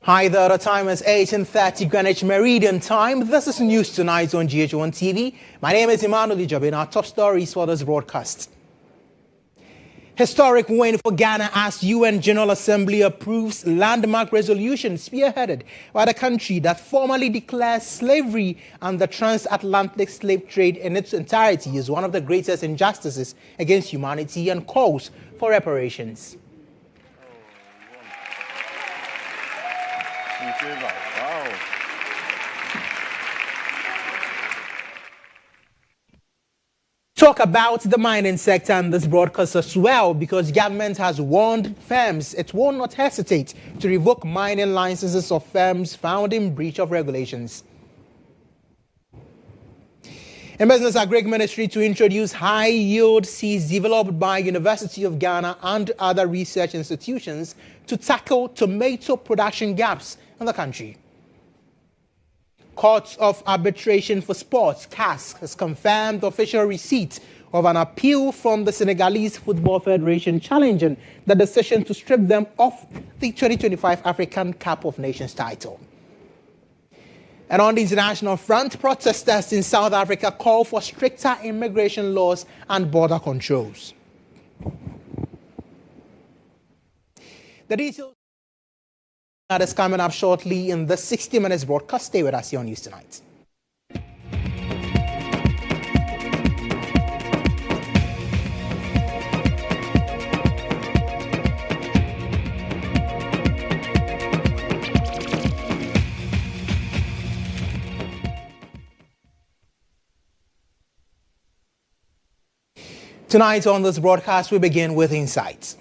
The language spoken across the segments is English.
Hi there, the time is 18:30 Greenwich Meridian time. This is News Tonight on GHOne TV. My name is Emmanuel. Agyabeng. Our top stories for this broadcast. Historic win for Ghana as UN General Assembly approves landmark resolution spearheaded by the country that formally declares slavery and the transatlantic slave trade in its entirety as one of the greatest injustices against humanity and calls for reparations. Wow. Talk about the mining sector and this broadcast as well, because government has warned firms it will not hesitate to revoke mining licenses of firms found in breach of regulations. In Business Agri Ministry to introduce high-yield seeds developed by University of Ghana and other research institutions to tackle tomato production gaps in the country. Court of Arbitration for Sports, CAS, has confirmed the official receipt of an appeal from the Senegalese Football Federation challenging the decision to strip them of the 2025 African Cup of Nations title. And on the international front, protesters in South Africa call for stricter immigration laws and border controls. The details that is coming up shortly in the 60 Minutes broadcast. Stay with us here on News Tonight. Tonight on this broadcast, we begin with insights.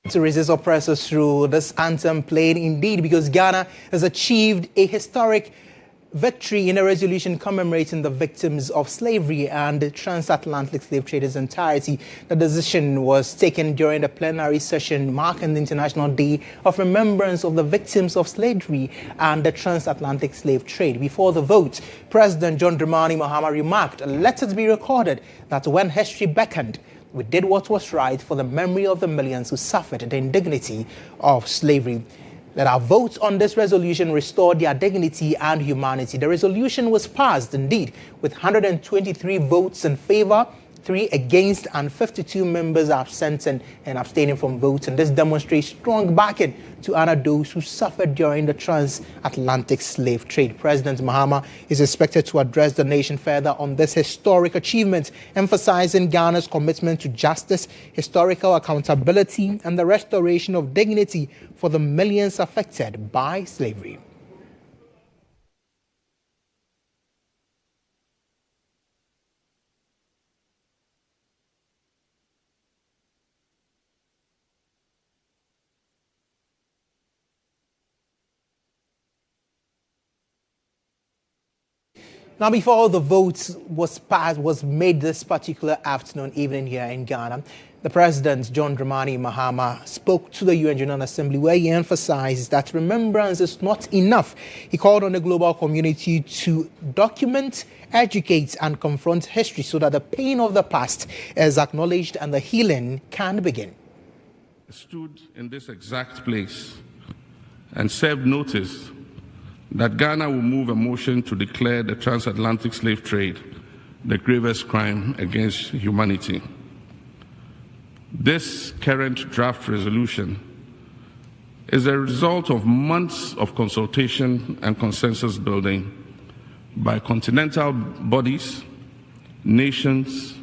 To resist oppressors through this anthem played indeed, because Ghana has achieved a historic victory in a resolution commemorating the victims of slavery and the transatlantic slave trade's entirety. The decision was taken during the plenary session marking the International Day of Remembrance of the Victims of Slavery and the Transatlantic Slave Trade. Before the vote, President John Dramani Mahama remarked, "Let it be recorded that when history beckoned, we did what was right for the memory of the millions who suffered the indignity of slavery." Let our vote on this resolution restore their dignity and humanity. The resolution was passed, indeed, with 123 votes in favor, 3 against, and 52 members absenting and abstaining from votes. And this demonstrates strong backing to honor those who suffered during the transatlantic slave trade. President Mahama is expected to address the nation further on this historic achievement, emphasizing Ghana's commitment to justice, historical accountability, and the restoration of dignity for the millions affected by slavery. Now, before the vote was made this particular evening here in Ghana, the President, John Dramani Mahama, spoke to the UN General Assembly, where he emphasized that remembrance is not enough. He called on the global community to document, educate, and confront history so that the pain of the past is acknowledged and the healing can begin. I stood in this exact place and served notice that Ghana will move a motion to declare the transatlantic slave trade the gravest crime against humanity. This current draft resolution is a result of months of consultation and consensus building by continental bodies, nations,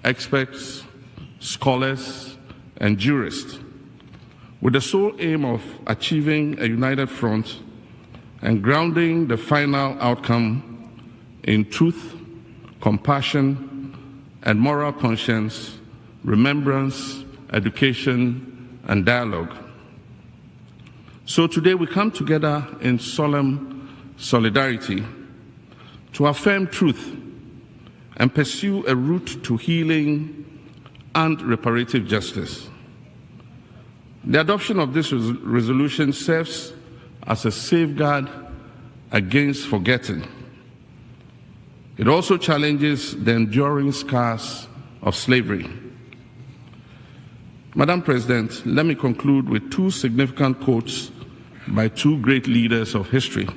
experts, scholars, and jurists, with the sole aim of achieving a united front and grounding the final outcome in truth, compassion, and moral conscience, remembrance, education, and dialogue. So today we come together in solemn solidarity to affirm truth and pursue a route to healing and reparative justice. The adoption of this resolution serves as a safeguard against forgetting. It also challenges the enduring scars of slavery. Madam President, let me conclude with two significant quotes by two great leaders of history,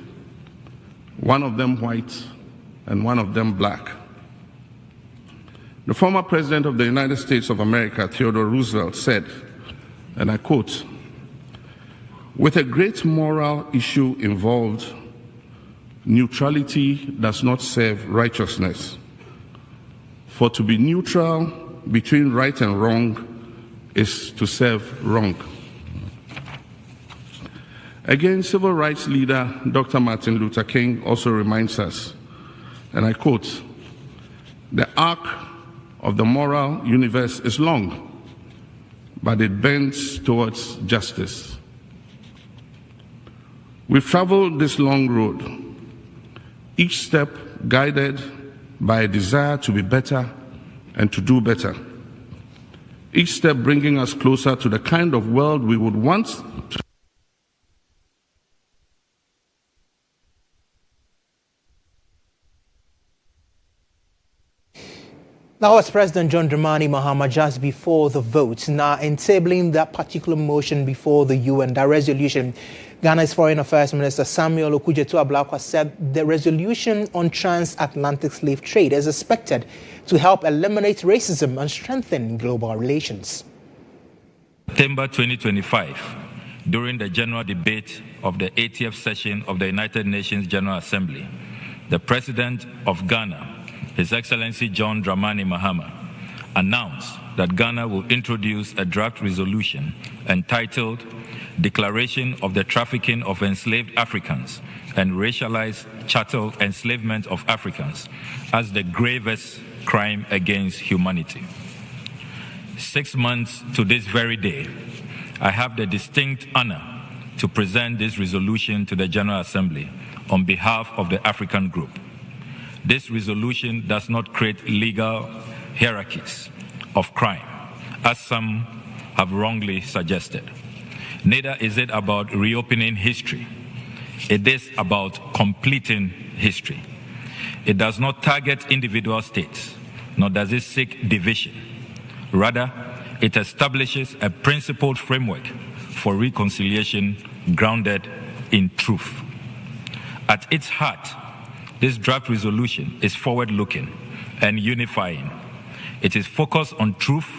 one of them white and one of them black. The former President of the United States of America, Theodore Roosevelt, said, and I quote, "With a great moral issue involved, neutrality does not serve righteousness. For to be neutral between right and wrong is to serve wrong." Again, civil rights leader Dr. Martin Luther King also reminds us, and I quote, "The arc of the moral universe is long, but it bends towards justice." We've traveled this long road, each step guided by a desire to be better and to do better, each step bringing us closer to the kind of world we would want to. That was President John Dramani Mahama just before the vote. Now, entabling that particular motion before the UN, that resolution, Ghana's Foreign Affairs Minister Samuel Okudzeto-Ablakwa said the resolution on transatlantic slave trade is expected to help eliminate racism and strengthen global relations. September 2025, during the general debate of the 80th session of the United Nations General Assembly, the President of Ghana, His Excellency John Dramani Mahama, announced that Ghana will introduce a draft resolution entitled Declaration of the Trafficking of Enslaved Africans and Racialized Chattel Enslavement of Africans as the gravest crime against humanity. 6 months to this very day, I have the distinct honor to present this resolution to the General Assembly on behalf of the African Group. This resolution does not create legal hierarchies of crime, as some have wrongly suggested. Neither is it about reopening history. It is about completing history. It does not target individual states, nor does it seek division. Rather, it establishes a principled framework for reconciliation grounded in truth. At its heart, this draft resolution is forward-looking and unifying. It is focused on truth,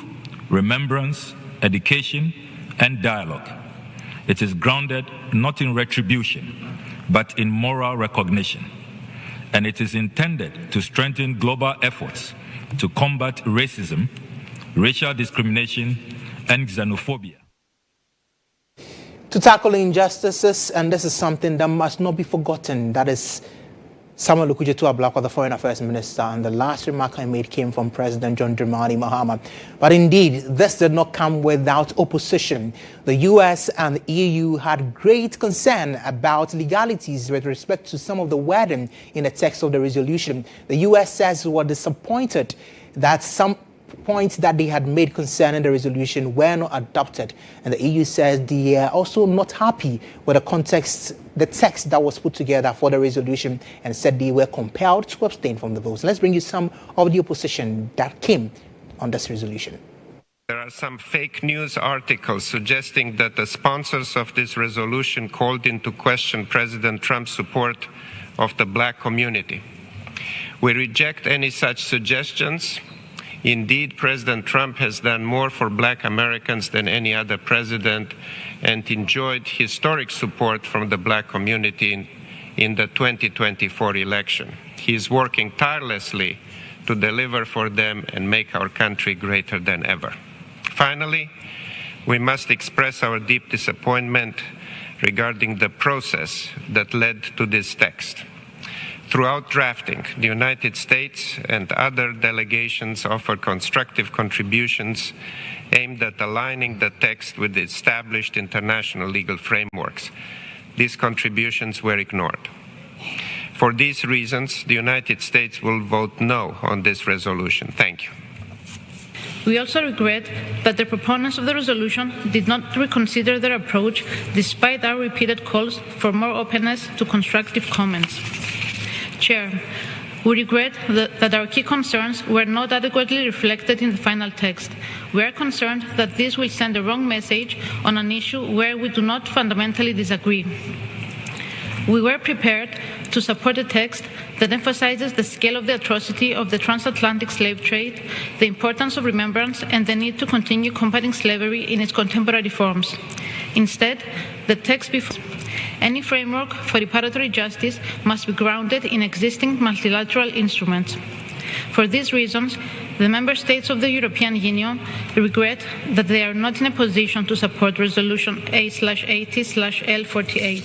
remembrance, education, and dialogue. It is grounded not in retribution, but in moral recognition. And it is intended to strengthen global efforts to combat racism, racial discrimination, and xenophobia. To tackle injustices, and this is something that must not be forgotten, that is Samuel Okudzeto-Ablakwa, the Foreign Affairs Minister, and the last remark I made came from President John Dramani Mahama. But indeed, this did not come without opposition. The US and the EU had great concern about legalities with respect to some of the wording in the text of the resolution. The US says it was disappointed that some points that they had made concerning the resolution were not adopted, and the EU says they are also not happy with the text that was put together for the resolution, and said they were compelled to abstain from the votes. Let's bring you some of the opposition that came on this resolution. There are some fake news articles suggesting that the sponsors of this resolution called into question President Trump's support of the black community. We reject any such suggestions. Indeed, President Trump has done more for black Americans than any other president and enjoyed historic support from the black community in the 2024 election. He is working tirelessly to deliver for them and make our country greater than ever. Finally, we must express our deep disappointment regarding the process that led to this text. Throughout drafting, the United States and other delegations offered constructive contributions aimed at aligning the text with the established international legal frameworks. These contributions were ignored. For these reasons, the United States will vote no on this resolution. Thank you. We also regret that the proponents of the resolution did not reconsider their approach despite our repeated calls for more openness to constructive comments. Chair, we regret that our key concerns were not adequately reflected in the final text. We are concerned that this will send a wrong message on an issue where we do not fundamentally disagree. We were prepared to support a text that emphasizes the scale of the atrocity of the transatlantic slave trade, the importance of remembrance, and the need to continue combating slavery in its contemporary forms. Instead, the text before any framework for reparatory justice must be grounded in existing multilateral instruments. For these reasons, the Member States of the European Union regret that they are not in a position to support Resolution A/80/L48.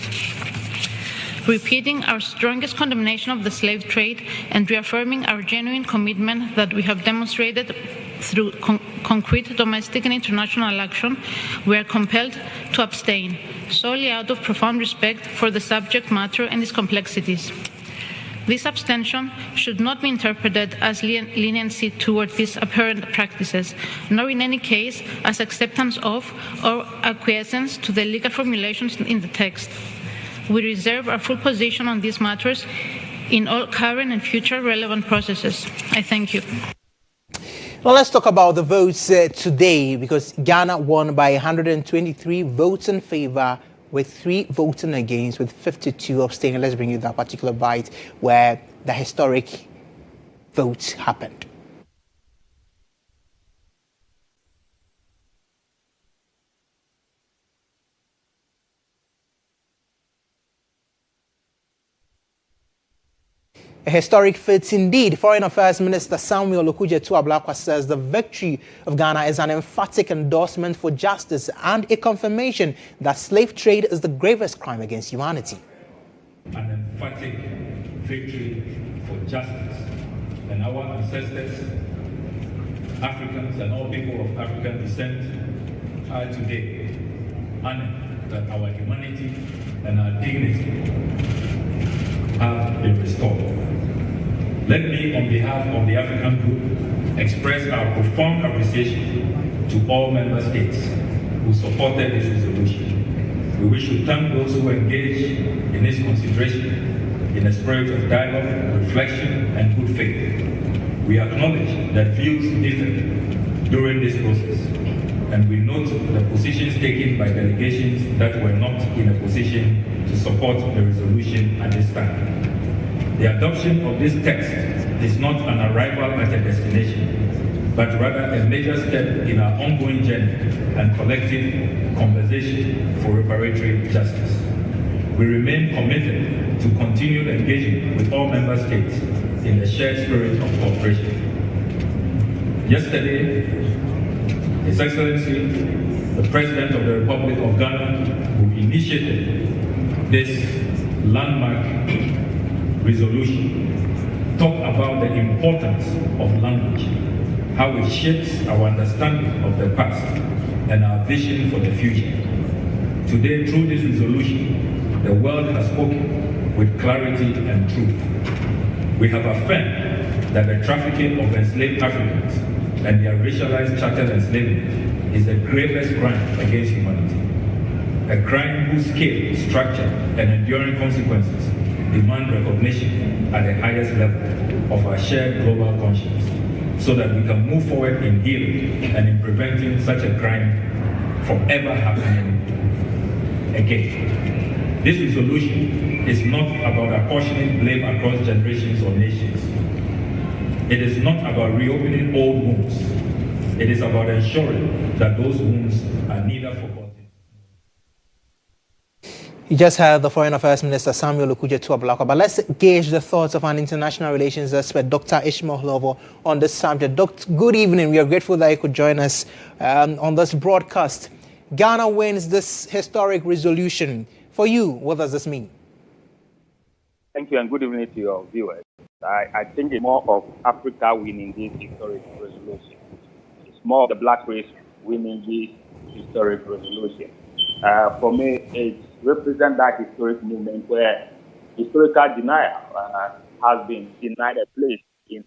Repeating our strongest condemnation of the slave trade and reaffirming our genuine commitment that we have demonstrated through concrete domestic and international action, we are compelled to abstain, solely out of profound respect for the subject matter and its complexities. This abstention should not be interpreted as leniency toward these apparent practices, nor in any case as acceptance of or acquiescence to the legal formulations in the text. We reserve our full position on these matters in all current and future relevant processes. I thank you. Well, let's talk about the votes today, because Ghana won by 123 votes in favor, with 3 voting against, with 52 abstaining. Let's bring you that particular bite where the historic vote happened. A historic feat indeed. Foreign Affairs Minister Samuel Okudzeto-Ablakwa says the victory of Ghana is an emphatic endorsement for justice and a confirmation that slave trade is the gravest crime against humanity. An emphatic victory for justice, and our ancestors, Africans and all people of African descent, are today honored that our humanity and our dignity have been restored. Let me, on behalf of the African Group, express our profound appreciation to all member states who supported this resolution. We wish to thank those who engaged in its consideration in a spirit of dialogue, reflection, and good faith. We acknowledge that views differed during this process, and we note the positions taken by delegations that were not in a position to support the resolution at this time. The adoption of this text is not an arrival at a destination, but rather a major step in our ongoing journey and collective conversation for reparatory justice. We remain committed to continued engagement with all member states in a shared spirit of cooperation. Yesterday, His Excellency, the President of the Republic of Ghana, who initiated this landmark resolution, talked about the importance of language, how it shapes our understanding of the past and our vision for the future. Today, through this resolution, the world has spoken with clarity and truth. We have affirmed that the trafficking of enslaved Africans and their racialized chattel enslavement is the gravest crime against humanity. A crime whose scale, structure, and enduring consequences demand recognition at the highest level of our shared global conscience, so that we can move forward in healing and in preventing such a crime from ever happening again. This resolution is not about apportioning blame across generations or nations. It is not about reopening old wounds. It is about ensuring that those wounds are neither forgotten. You just heard the Foreign Affairs Minister Samuel Okudzeto-Ablakwa, but let's gauge the thoughts of an international relations expert, Dr. Ishmael Lovo, on this subject. Doctor, good evening. We are grateful that you could join us on this broadcast. Ghana wins this historic resolution. For you, what does this mean? Thank you, and good evening to your viewers. I think it's more of Africa winning this historic resolution. It's more of the black race winning this historic resolution. For me, it represents that historic movement where historical denial has been denied a place in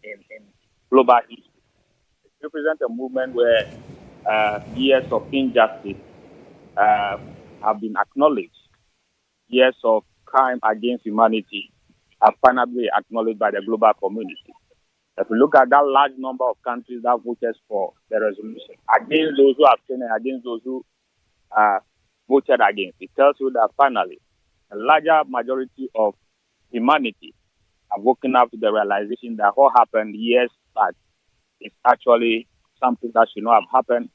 global history. It represents a movement where years of injustice have been acknowledged. Years of crime against humanity are finally acknowledged by the global community. If we look at that large number of countries that voted for the resolution, against those who abstained and against those who voted against, it tells you that finally a larger majority of humanity have woken up to the realization that what happened years back is actually something that should not have happened.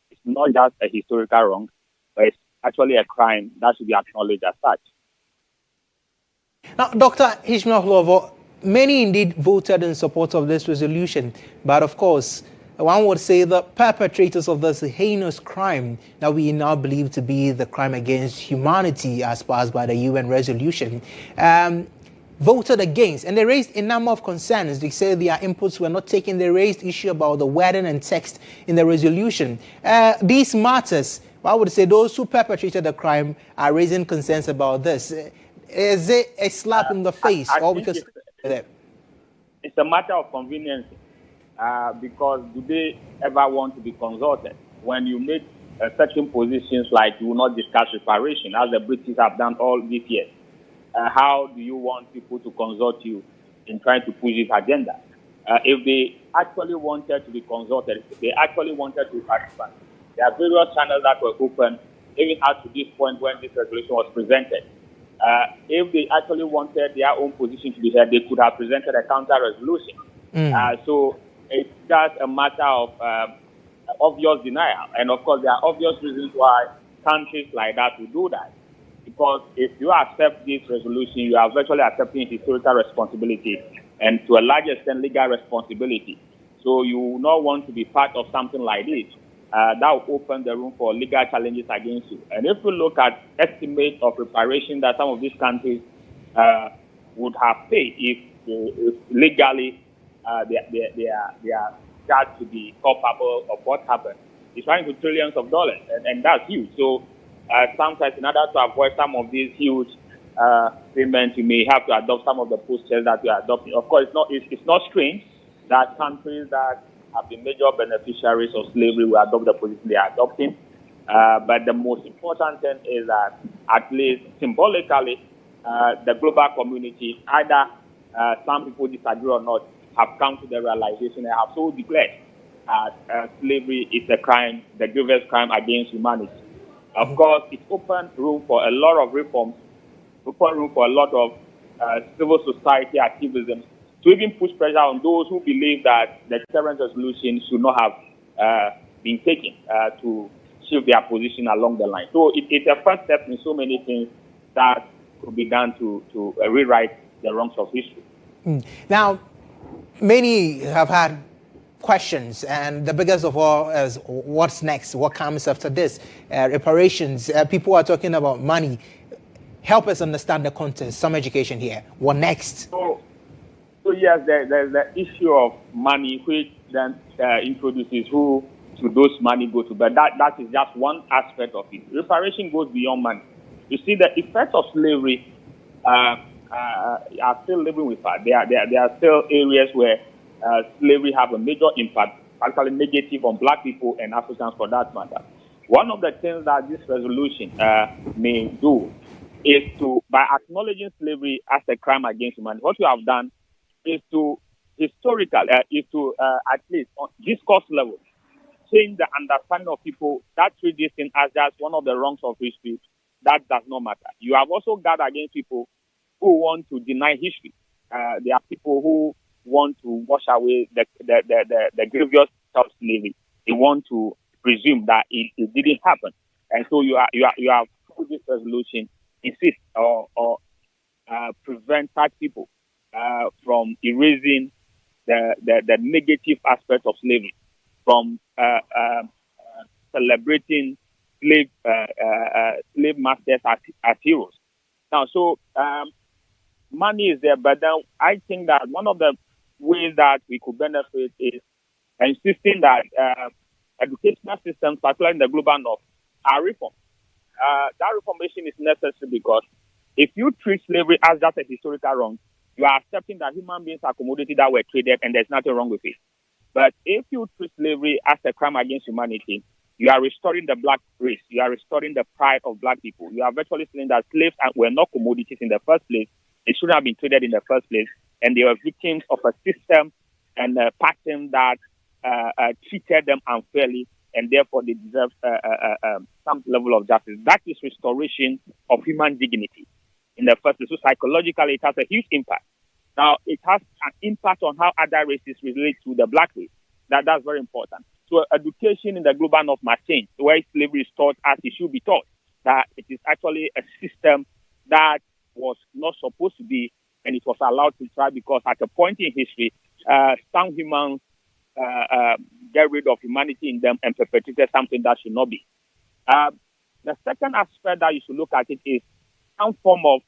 It's not just a historical wrong, but it's actually a crime that should be acknowledged as such. Now, Dr. Ishmael, many indeed voted in support of this resolution, but of course, one would say the perpetrators of this heinous crime that we now believe to be the crime against humanity as passed by the UN resolution, voted against, and they raised a number of concerns. They said their inputs were not taken. They raised issue about the wording and text in the resolution. These matters, I would say those who perpetrated the crime are raising concerns about this. Is it a slap in the face? I or think because it's a matter of convenience because do they ever want to be consulted? When you make certain positions like you will not discuss reparation, as the British have done all these years, how do you want people to consult you in trying to push this agenda? If they actually wanted to be consulted, if they actually wanted to participate, there are various channels that were open even up to this point when this resolution was presented. If they actually wanted their own position to be heard, they could have presented a counter-resolution. So it's just a matter of obvious denial. And of course, there are obvious reasons why countries like that will do that. Because if you accept this resolution, you are virtually accepting historical responsibility and to a large extent legal responsibility. So you will not want to be part of something like this. That will open the room for legal challenges against you. And if you look at estimates of reparation that some of these countries would have paid if legally they are judged to be culpable of what happened, it's running to trillions of dollars, and that's huge. So sometimes in order to avoid some of these huge payments, you may have to adopt some of the postures that you are adopting. Of course, it's not strange that countries that have been major beneficiaries of slavery will adopt the position they are adopting. But the most important thing is that, at least symbolically, the global community, either some people disagree or not, have come to the realization and have so declared slavery is a crime, the grievous crime against humanity. Of course, it's opened room for a lot of reforms, opened room for a lot of civil society activism, to even push pressure on those who believe that the current resolution should not have been taken to shift their position along the line. So it's a first step in so many things that could be done to rewrite the wrongs of history. Now, many have had questions, and the biggest of all is what's next? What comes after this? Reparations. People are talking about money. Help us understand the context. Some education here. What next? So yes, there's the issue of money, which then introduces who should those money go to. But that is just one aspect of it. Reparation goes beyond money. You see, the effects of slavery are still living with us. There are still areas where slavery have a major impact, particularly negative on black people and Africans for that matter. One of the things that this resolution may do is to, by acknowledging slavery as a crime against humanity, what we have done is to at least on discourse level, change the understanding of people that treat this thing as just one of the wrongs of history. That does not matter. You have also guarded against people who want to deny history. There are people who want to wash away the grievous of slavery. They want to presume that it didn't happen, and so you have through this resolution insist or prevent such people from erasing the negative aspect of slavery, from celebrating slave masters as heroes. Now, so money is there, but then I think that one of the ways that we could benefit is insisting that educational systems, particularly in the global north, are reformed. That reformation is necessary because If you treat slavery as just a historical wrong, you are accepting that human beings are commodities that were traded and there's nothing wrong with it. But if you treat slavery as a crime against humanity, you are restoring the black race. You are restoring the pride of black people. You are virtually saying that slaves were not commodities in the first place. They shouldn't have been traded in the first place. And they were victims of a system and a pattern that treated them unfairly, and therefore they deserve some level of justice. That is restoration of human dignity in the first place. So psychologically, it has a huge impact. Now, it has an impact on how other races relate to the black race. That's very important. So education in the global north must change, where slavery is taught as it should be taught, that it is actually a system that was not supposed to be, and it was allowed to try because at a point in history, some humans get rid of humanity in them and perpetrated something that should not be. The second aspect that you should look at it is some form of,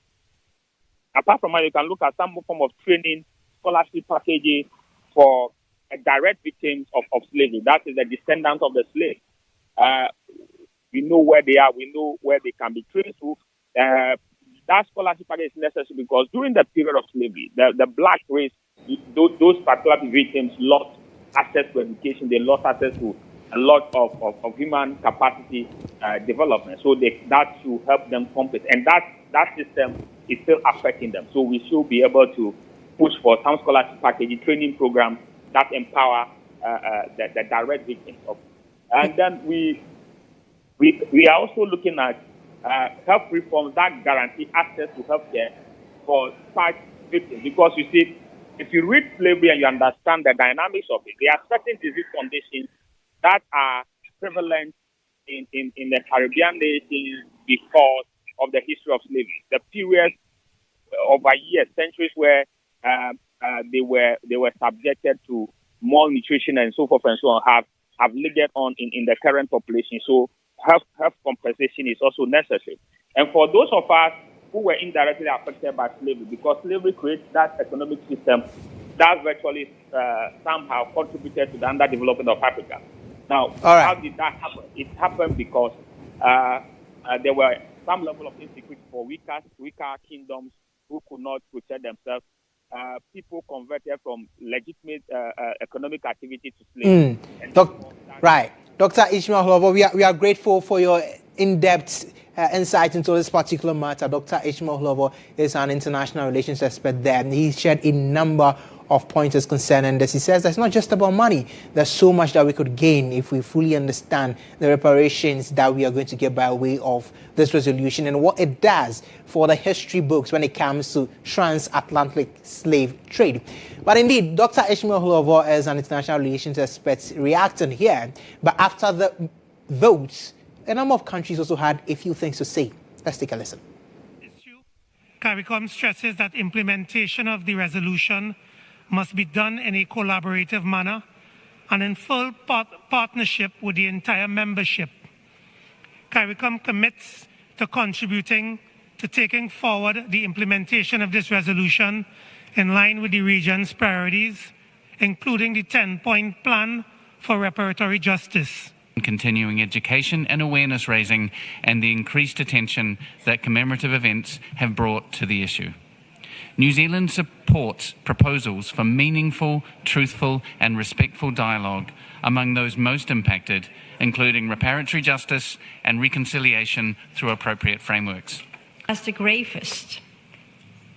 apart from that, you can look at some form of training, scholarship packages for direct victims of slavery. That is the descendants of the slave. We know where they are. We know where they can be traced to. That scholarship package is necessary because during the period of slavery, the black race, those particular victims lost access to education. They lost access to a lot of human capacity development. So that should help them compete. And that system is still affecting them. So we should be able to push for some scholarship package, training programs that empower the direct victims of. And then we are also looking at health reforms that guarantee access to healthcare for such victims. Because you see, if you read slavery and you understand the dynamics of it, there are certain disease conditions that are prevalent in the Caribbean nations because of the history of slavery. The period over years, centuries where they were subjected to malnutrition and so forth and so on have lingered on in the current population. So health compensation is also necessary. And for those of us who were indirectly affected by slavery, because slavery creates that economic system that virtually somehow contributed to the underdevelopment of Africa. Now, How did that happen? It happened because there were some level of insecurity for weaker kingdoms who could not protect themselves. People converted from legitimate economic activity to slavery. Right. Dr. Ishmael Hlobo, we are grateful for your in-depth insight into this particular matter. Dr. Ishmael Hlobo is an international relations expert there, and he shared a number of pointers concerning this. He says that it's not just about money. There's so much that we could gain if we fully understand the reparations that we are going to get by way of this resolution and what it does for the history books when it comes to transatlantic slave trade. But indeed, Dr. Ishmael Hlobo is an international relations expert reacting here. But after the votes, a number of countries also had a few things to say. Let's take a listen. CARICOM stresses that implementation of the resolution must be done in a collaborative manner and in full partnership with the entire membership. CARICOM commits to contributing to taking forward the implementation of this resolution in line with the region's priorities, including the 10-point plan for reparatory justice. Continuing education and awareness raising and the increased attention that commemorative events have brought to the issue. New Zealand supports proposals for meaningful, truthful and respectful dialogue among those most impacted, including reparatory justice and reconciliation through appropriate frameworks. As the gravest,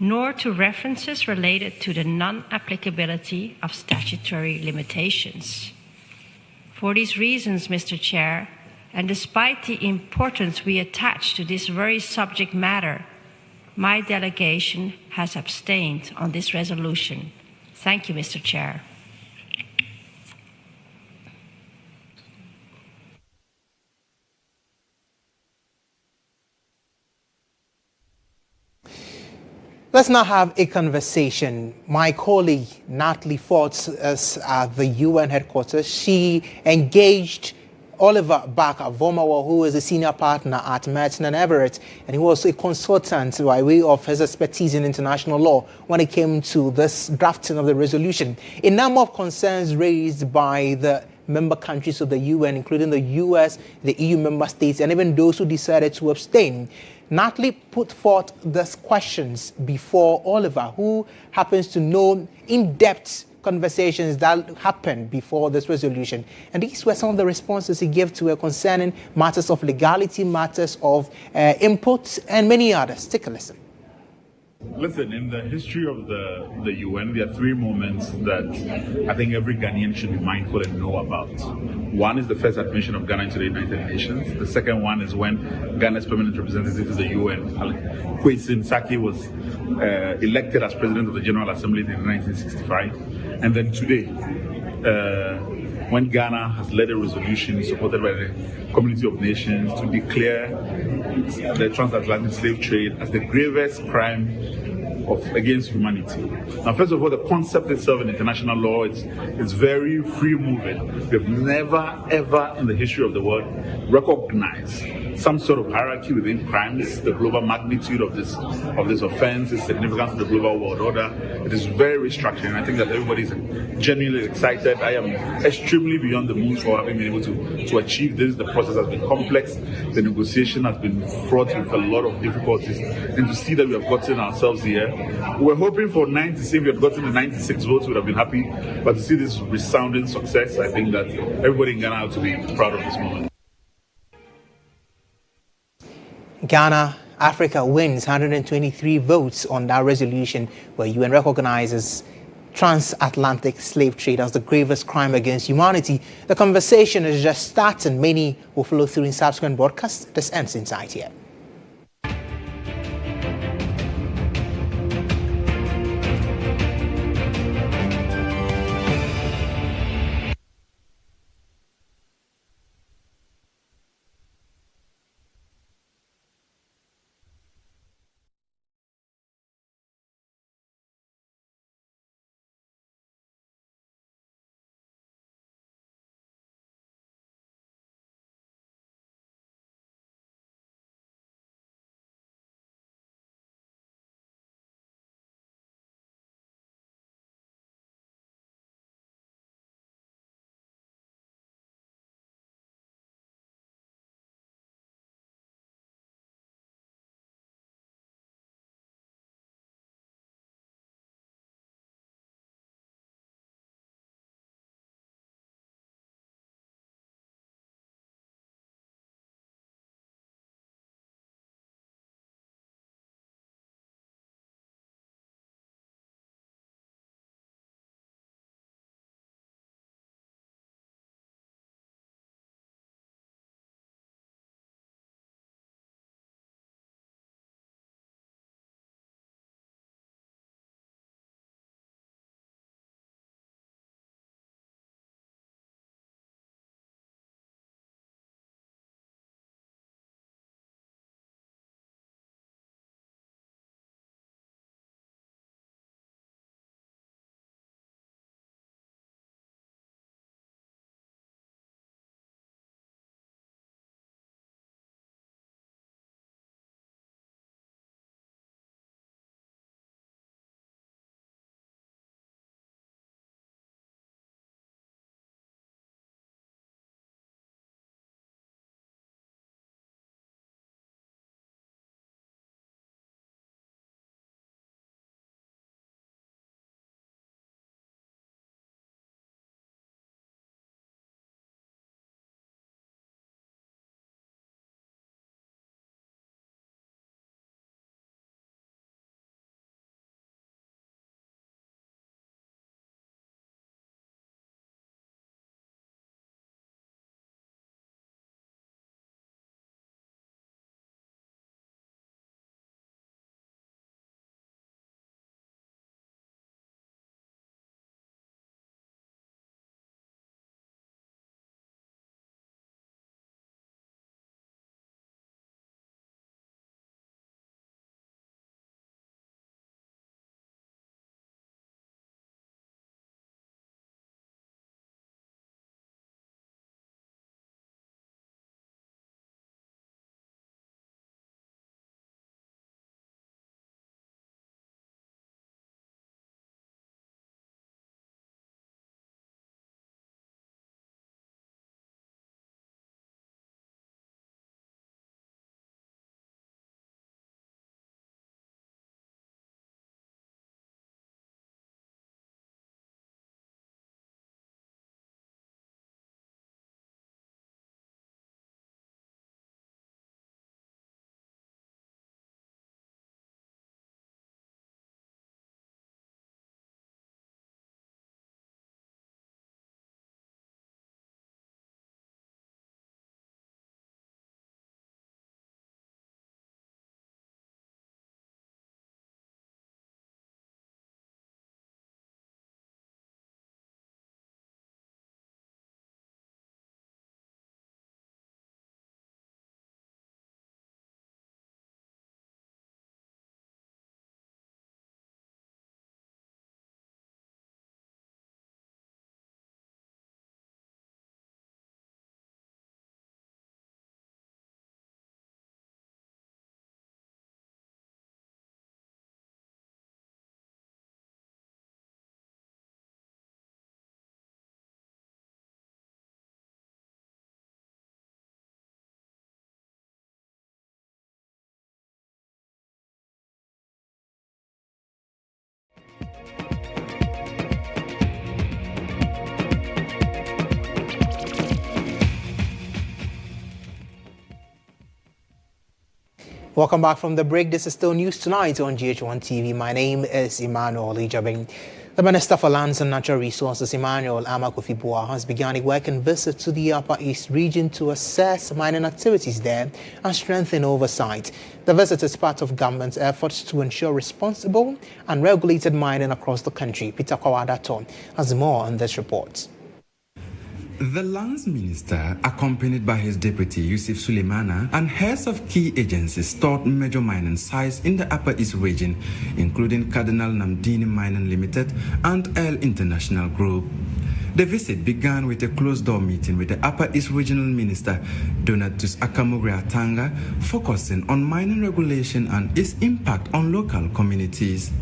nor to references related to the non-applicability of statutory limitations. For these reasons, Mr. Chair, and despite the importance we attach to this very subject matter, my delegation has abstained on this resolution. Thank you, Mr. Chair. Let's now have a conversation. My colleague, Natalie Forts, is at the UN headquarters. She engaged Oliver Barker-Vormawor, who is a senior partner at Merton and Everett, and he was a consultant by way of his expertise in international law when it came to this drafting of the resolution. A number of concerns raised by the member countries of the UN, including the US, the EU member states, and even those who decided to abstain. Natalie put forth these questions before Oliver, who happens to know in-depth conversations that happened before this resolution. And these were some of the responses he gave to her concerning matters of legality, matters of inputs, and many others. Take a listen. Listen, in the history of the UN, there are three moments that I think every Ghanaian should be mindful and know about. One is the first admission of Ghana into the United Nations. The second one is when Ghana's permanent representative to the UN, Kwesi Saki, was elected as president of the General Assembly in 1965. And then today, when Ghana has led a resolution supported by the Community of Nations to declare the transatlantic slave trade as the gravest crime against humanity. Now, first of all, the concept itself in international law is very free-moving. We've never, ever in the history of the world recognized some sort of hierarchy within crimes, the global magnitude of this offense, its significance to the global world order. It is very restructuring, and I think that everybody is genuinely excited. I am extremely beyond the moon for having been able to achieve this. The process has been complex. The negotiation has been fraught with a lot of difficulties, and to see that we have gotten ourselves here, we were hoping for 96. If we had gotten the 96 votes, we would have been happy. But to see this resounding success, I think that everybody in Ghana ought to be proud of this moment. Ghana, Africa wins 123 votes on that resolution where UN recognizes transatlantic slave trade as the gravest crime against humanity. The conversation is just starting. Many will follow through in subsequent broadcasts. This ends Inside here. Welcome back from the break. This is still News Tonight on GHOne TV. My name is Emmanuel Agyabeng. The Minister for Lands and Natural Resources, Emmanuel has begun a working visit to the Upper East region to assess mining activities there and strengthen oversight. The visit is part of government's efforts to ensure responsible and regulated mining across the country. Peter Kwadato has more on this report. The Lands Minister, accompanied by his deputy Yusuf Suleimana and heads of key agencies, toured major mining sites in the Upper East region, including Cardinal Namdini Mining Limited and El International Group. The visit began with a closed-door meeting with the Upper East Regional Minister, Donatus Akamugriatanga, focusing on mining regulation and its impact on local communities.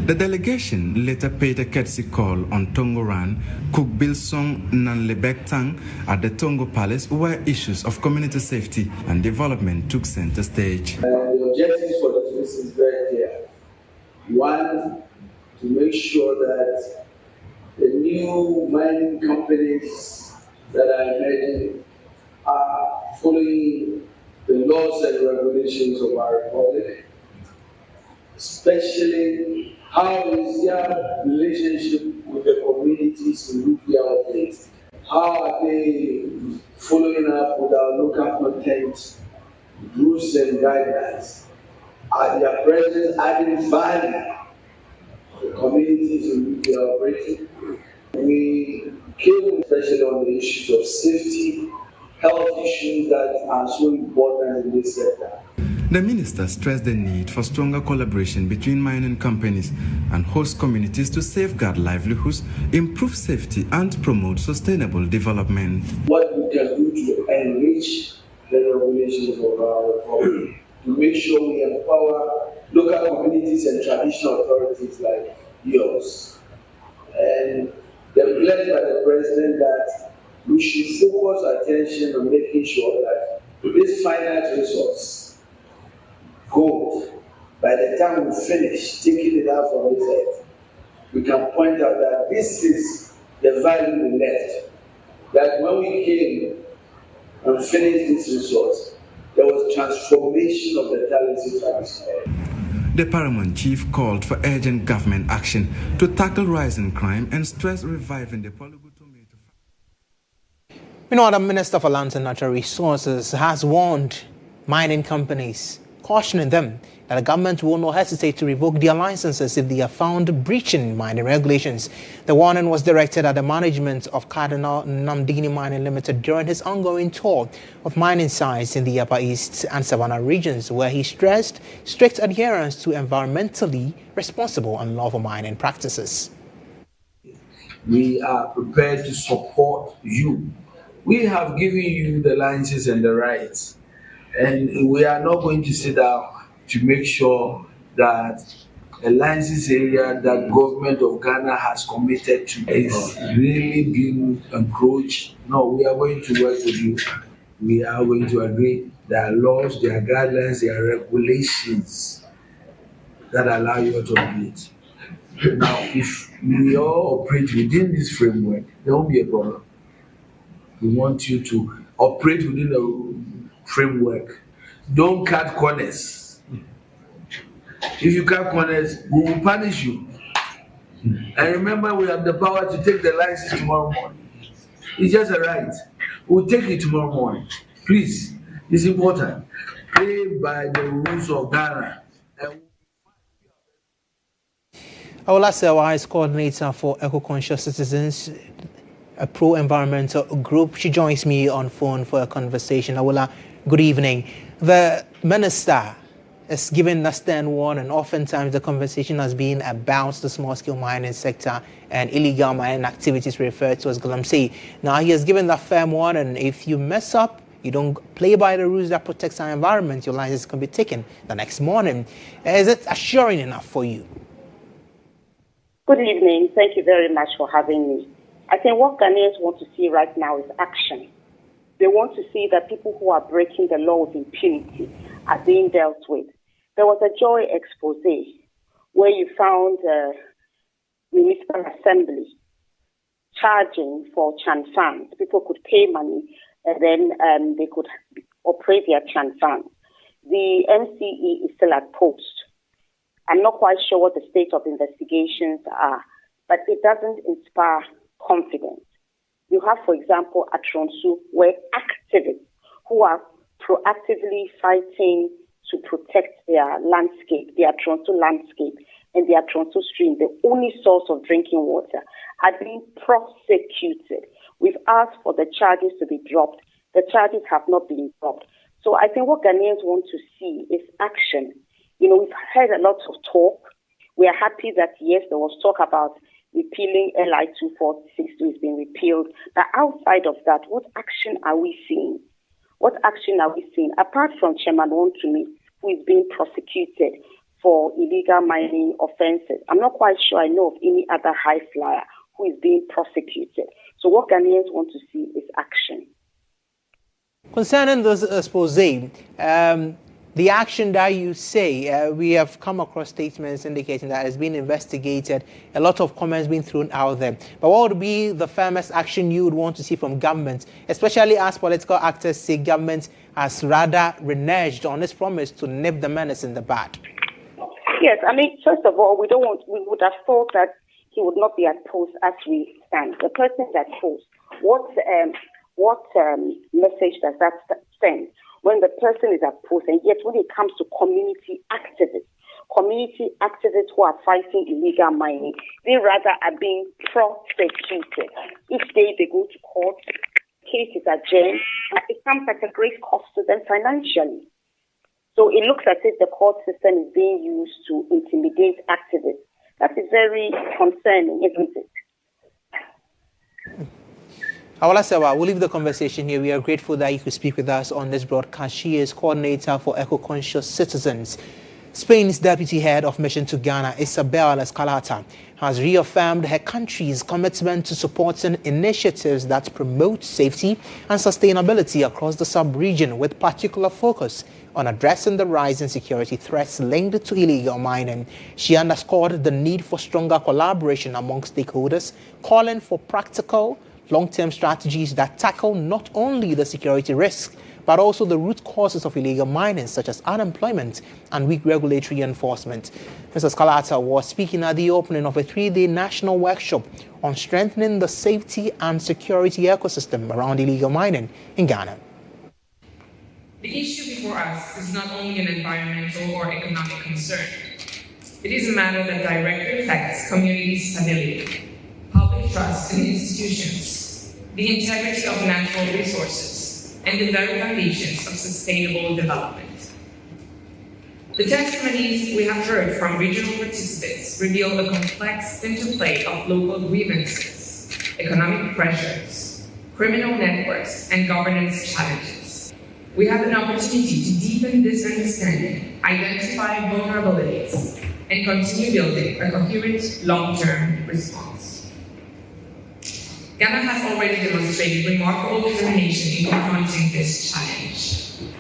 The delegation later paid a courtesy call on Tongoran, Kukbilsong Nanlebektang at the Tongo Palace, where issues of community safety and development took center stage. The objectives for the visit is very clear. One, to make sure that the new mining companies that are emerging are following the laws and regulations of our republic, especially how is their relationship with the communities in which we operate? How are they following up with our local content, rules and guidelines? Are their presence adding value to the communities in which we are operating? We came especially on the issues of safety, health issues that are so important in this sector. The minister stressed the need for stronger collaboration between mining companies and host communities to safeguard livelihoods, improve safety, and promote sustainable development. What we can do to enrich the regulations of our republic, to make sure we empower local communities and traditional authorities like yours. And they're pledged by the president that we should focus attention on making sure that this finite resource, gold, by the time we finish taking it out from this earth, we can point out that this is the value we left. That when we came and finished this resource, there was transformation of the talented transfer. The Paramount Chief called for urgent government action to tackle rising crime and stress reviving the Polygo tomato. Meanwhile, the Minister for Lands and Natural Resources has warned mining companies, cautioning them that the government will not hesitate to revoke their licenses if they are found breaching mining regulations. The warning was directed at the management of Cardinal Namdini Mining Limited during his ongoing tour of mining sites in the Upper East and Savannah regions, where he stressed strict adherence to environmentally responsible and lawful mining practices. We are prepared to support you. We have given you the licenses and the rights. And we are not going to sit down to make sure that a license area that government of Ghana has committed to is really being encroached. No, we are going to work with you. We are going to agree. There are laws, there are guidelines, there are regulations that allow you to operate. Now, if we all operate within this framework, there won't be a problem. We want you to operate within a framework. Don't cut corners. If you cut corners, we will punish you. And remember, we have the power to take the license tomorrow morning. It's just a right. We'll take it tomorrow morning. Please, it's important. Play by the rules of Ghana. I will ask our Vice Coordinator for Eco-Conscious Citizens, a pro-environmental group. She joins me on phone for a conversation. Awula, good evening. The minister is giving a stern warning. Oftentimes the conversation has been about the small-scale mining sector and illegal mining activities referred to as galamsey. Now he has given that firm warning. If you mess up, you don't play by the rules that protects our environment, your license can be taken the next morning. Is it assuring enough for you? Good evening. Thank you very much for having me. I think what Ghanaians want to see right now is action. They want to see that people who are breaking the law with impunity are being dealt with. There was a joy expose where you found a municipal assembly charging for Chan funds. People could pay money and then they could operate their Chan funds. the MCE is still at post. I'm not quite sure what the state of investigations are, but it doesn't inspire confidence. You have, for example, at Tronsu, where activists who are proactively fighting to protect their landscape, their Tronsu landscape, and their Tronsu stream, the only source of drinking water, are being prosecuted. We've asked for the charges to be dropped. The charges have not been dropped. So I think what Ghanaians want to see is action. You know, we've heard a lot of talk. We are happy that, yes, there was talk about repealing LI 2462 is being repealed. But outside of that, what action are we seeing? What action are we seeing? Apart from Chairman Wontumi, who is being prosecuted for illegal mining offenses, I'm not quite sure I know of any other high flyer who is being prosecuted. So what Ghanaians want to see is action. Concerning this expose, the action that you say, we have come across statements indicating that it's been investigated, a lot of comments being thrown out there. But what would be the firmest action you would want to see from government, especially as political actors say government has rather reneged on its promise to nip the menace in the bud? Yes, I mean, first of all, we would have thought that he would not be at post as we stand. The person is at post. What message does that send? When the person is at post, and yet when it comes to community activists who are fighting illegal mining, they rather are being prosecuted. Each day they go to court, cases are adjourned, and it comes at a great cost to them financially. So it looks as if the court system is being used to intimidate activists. That is very concerning, isn't it? Awala Sewa, we'll leave the conversation here. We are grateful that you could speak with us on this broadcast. She is coordinator for eco-conscious citizens. Spain's deputy head of mission to Ghana, Isabel Escalata, has reaffirmed her country's commitment to supporting initiatives that promote safety and sustainability across the sub-region, with particular focus on addressing the rising security threats linked to illegal mining. She underscored the need for stronger collaboration among stakeholders, calling for practical, long-term strategies that tackle not only the security risks, but also the root causes of illegal mining, such as unemployment and weak regulatory enforcement. Mrs. Escalata was speaking at the opening of a 3-day national workshop on strengthening the safety and security ecosystem around illegal mining in Ghana. The issue before us is not only an environmental or economic concern. It is a matter that directly affects community stability, public trust in institutions, the integrity of natural resources, and the very foundations of sustainable development. The testimonies we have heard from regional participants reveal a complex interplay of local grievances, economic pressures, criminal networks, and governance challenges. We have an opportunity to deepen this understanding, identify vulnerabilities, and continue building a coherent long-term response. Ghana has already demonstrated remarkable determination in confronting this challenge.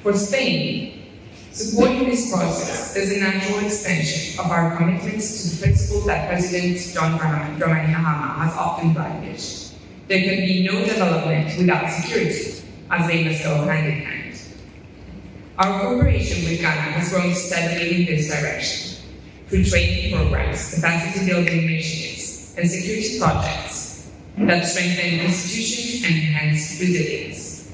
For Spain, supporting this process is a natural extension of our commitments to the principles that President John Dramani Mahama has often valued. There can be no development without security, as they must go hand in hand. Our cooperation with Ghana has grown steadily in this direction, through training programs, capacity building initiatives, and security projects that strengthen institutions and enhance resilience.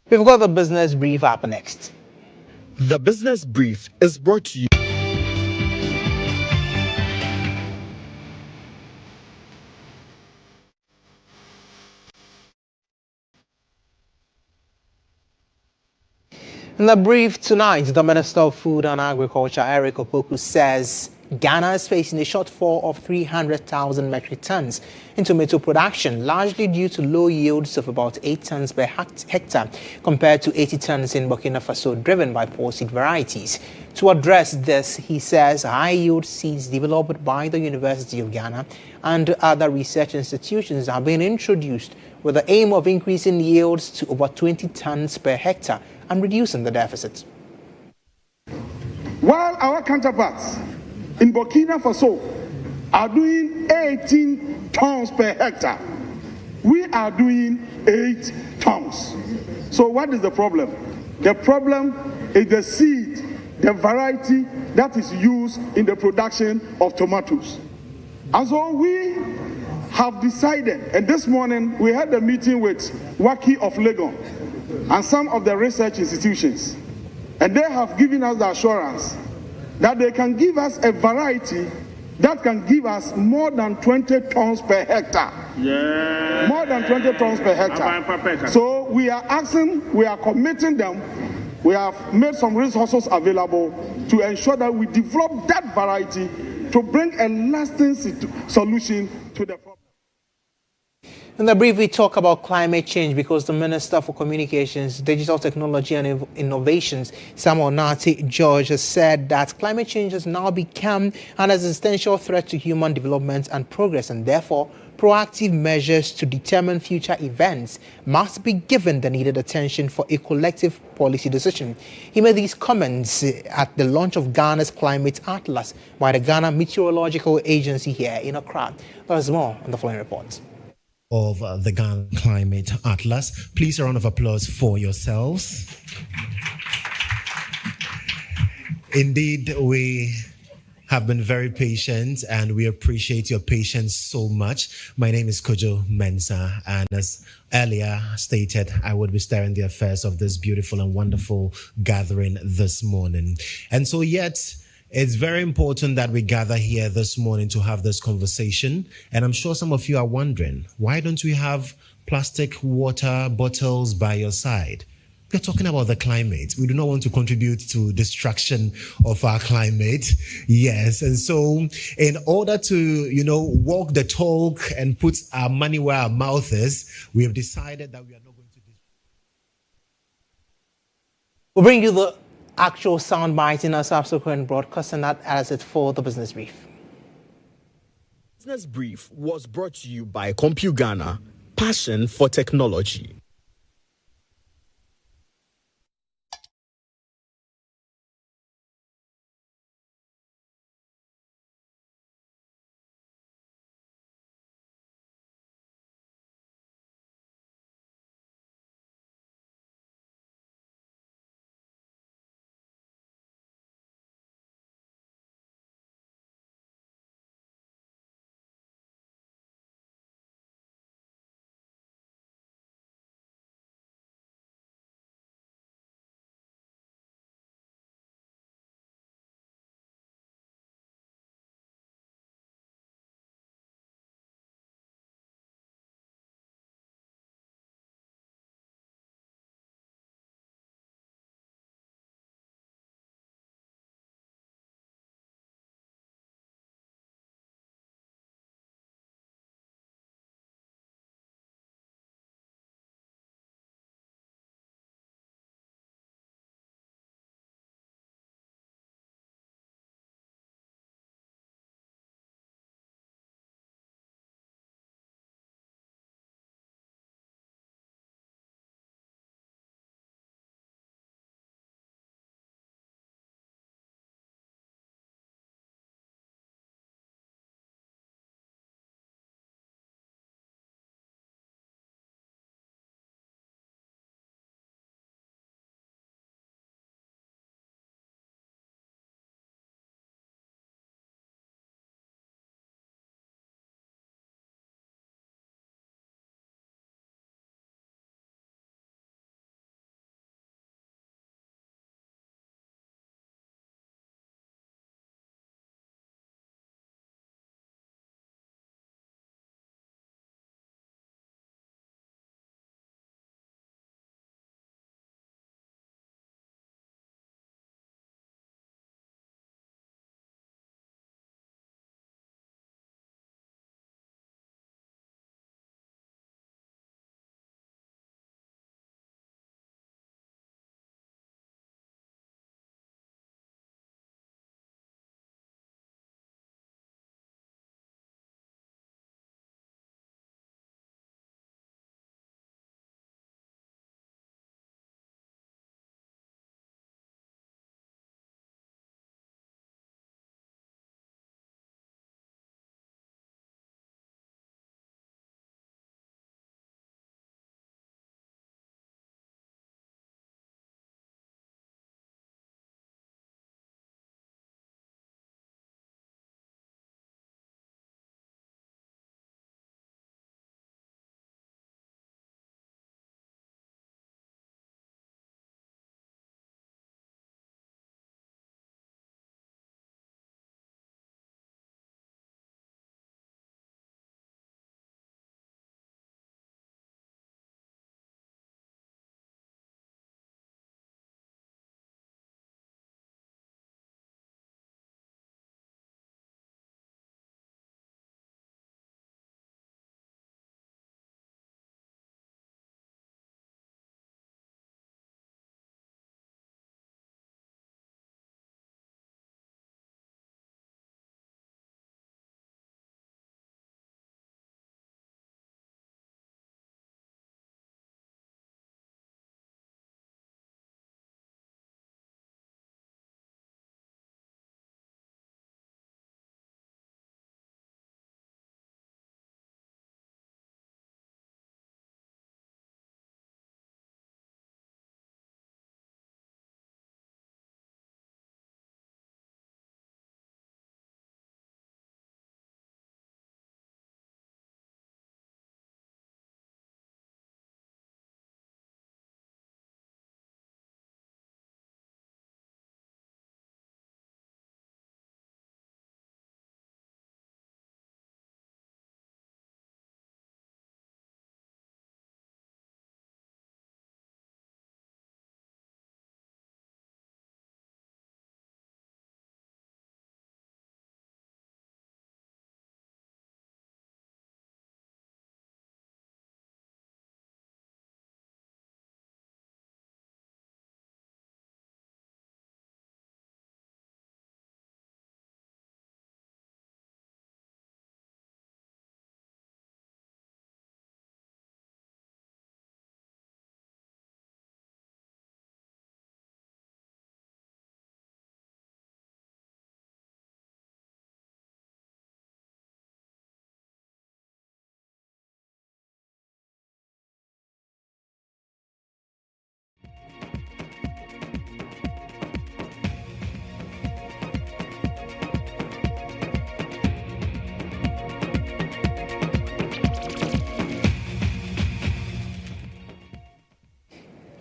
We've got the business brief up next. The business brief is brought to you. In the brief tonight, the Minister of Food and Agriculture, Eric Opoku, says Ghana is facing a shortfall of 300,000 metric tons in tomato production, largely due to low yields of about 8 tons per hectare compared to 80 tons in Burkina Faso, driven by poor seed varieties. To address this, he says high-yield seeds developed by the University of Ghana and other research institutions are being introduced with the aim of increasing yields to over 20 tons per hectare and reducing the deficit. While our counterparts in Burkina Faso are doing 18 tons per hectare, we are doing 8 tons. So what is the problem? The problem is the seed, the variety that is used in the production of tomatoes. And so we have decided, and this morning we had a meeting with WACI of Legon and some of the research institutions, and they have given us the assurance that they can give us a variety that can give us more than 20 tons per hectare. Yeah. More than 20 tons per hectare. So we are asking, we are committing them, we have made some resources available to ensure that we develop that variety to bring a lasting solution to the problem. In the brief, we talk about climate change because the Minister for Communications, Digital Technology and Innovations, Samuel Nati George, has said that climate change has now become an existential threat to human development and progress, and therefore proactive measures to determine future events must be given the needed attention for a collective policy decision. He made these comments at the launch of Ghana's Climate Atlas by the Ghana Meteorological Agency here in Accra. There's more on the following report. Of the Ghana Climate Atlas. Please a round of applause for yourselves. Indeed, we have been very patient and we appreciate your patience so much. My name is Kojo Mensah, and as earlier stated, I would be steering the affairs of this beautiful and wonderful gathering this morning. And so yet, it's very important that we gather here this morning to have this conversation. And I'm sure some of you are wondering, why don't we have plastic water bottles by your side? We're talking about the climate. We do not want to contribute to destruction of our climate. Yes. And so in order to, walk the talk and put our money where our mouth is, we have decided that we are not going to do. We'll bring you the actual soundbite in our subsequent broadcast, and that as it for the Business Brief. Business Brief was brought to you by CompuGhana, passion for technology.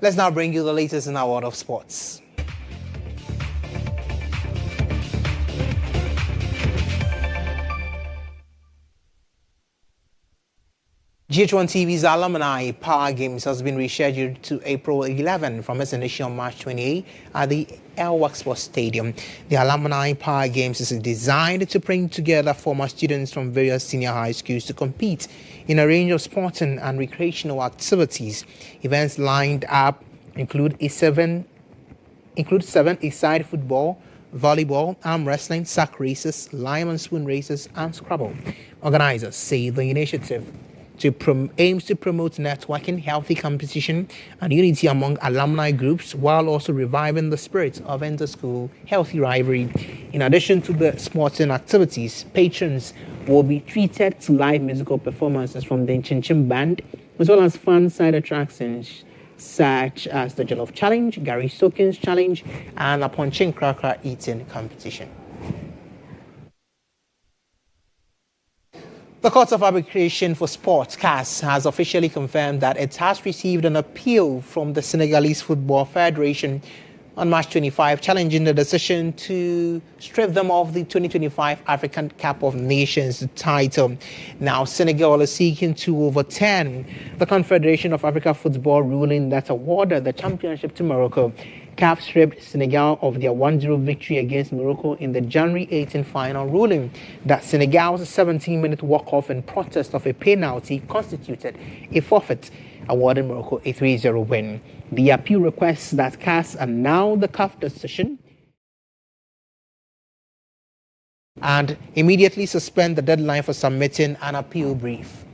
Let's now bring you the latest in our world of sports. GHOne TV's Alumni Power Games has been rescheduled to April 11 from its initial March 28 at the Elwak Sports Stadium. The Alumni Power Games is designed to bring together former students from various senior high schools to compete in a range of sporting and recreational activities. Events lined up include seven a-side football, volleyball, arm wrestling, sack races, lime and spoon races, and Scrabble. Organizers say the initiative aims to promote networking, healthy competition, and unity among alumni groups, while also reviving the spirit of inter-school healthy rivalry. In addition to the sporting activities, patrons will be treated to live musical performances from the Chin Band, as well as fun-side attractions such as the Jollof Challenge, Gary Sokin's Challenge, and a Ponchin Cracker eating competition. The Court of Arbitration for Sport, CAS, has officially confirmed that it has received an appeal from the Senegalese Football Federation on March 25, challenging the decision to strip them of the 2025 African Cup of Nations title. Now, Senegal is seeking to overturn the Confederation of Africa Football ruling that awarded the championship to Morocco. CAF stripped Senegal of their 1-0 victory against Morocco in the January 18 final, ruling that Senegal's 17-minute walk-off in protest of a penalty constituted a forfeit, awarding Morocco a 3-0 win. The appeal requests that CAS annul the CAF decision and immediately suspend the deadline for submitting an appeal brief.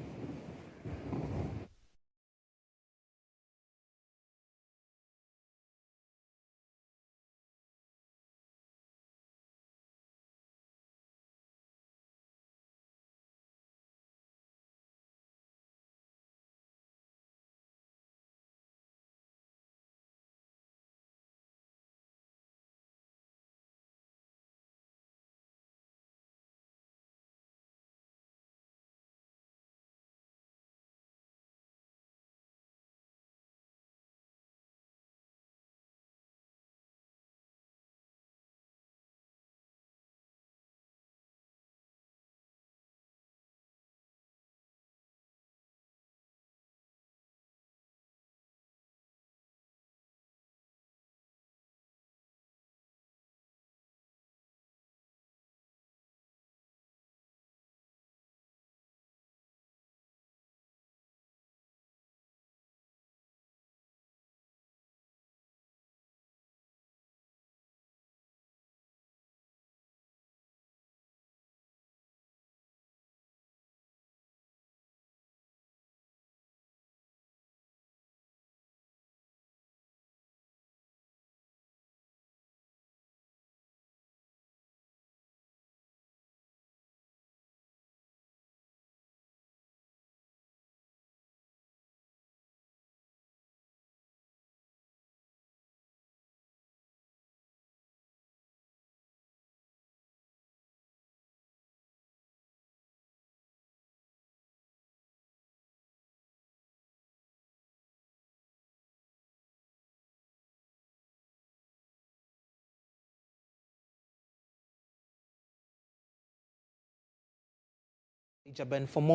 Agyabeng for more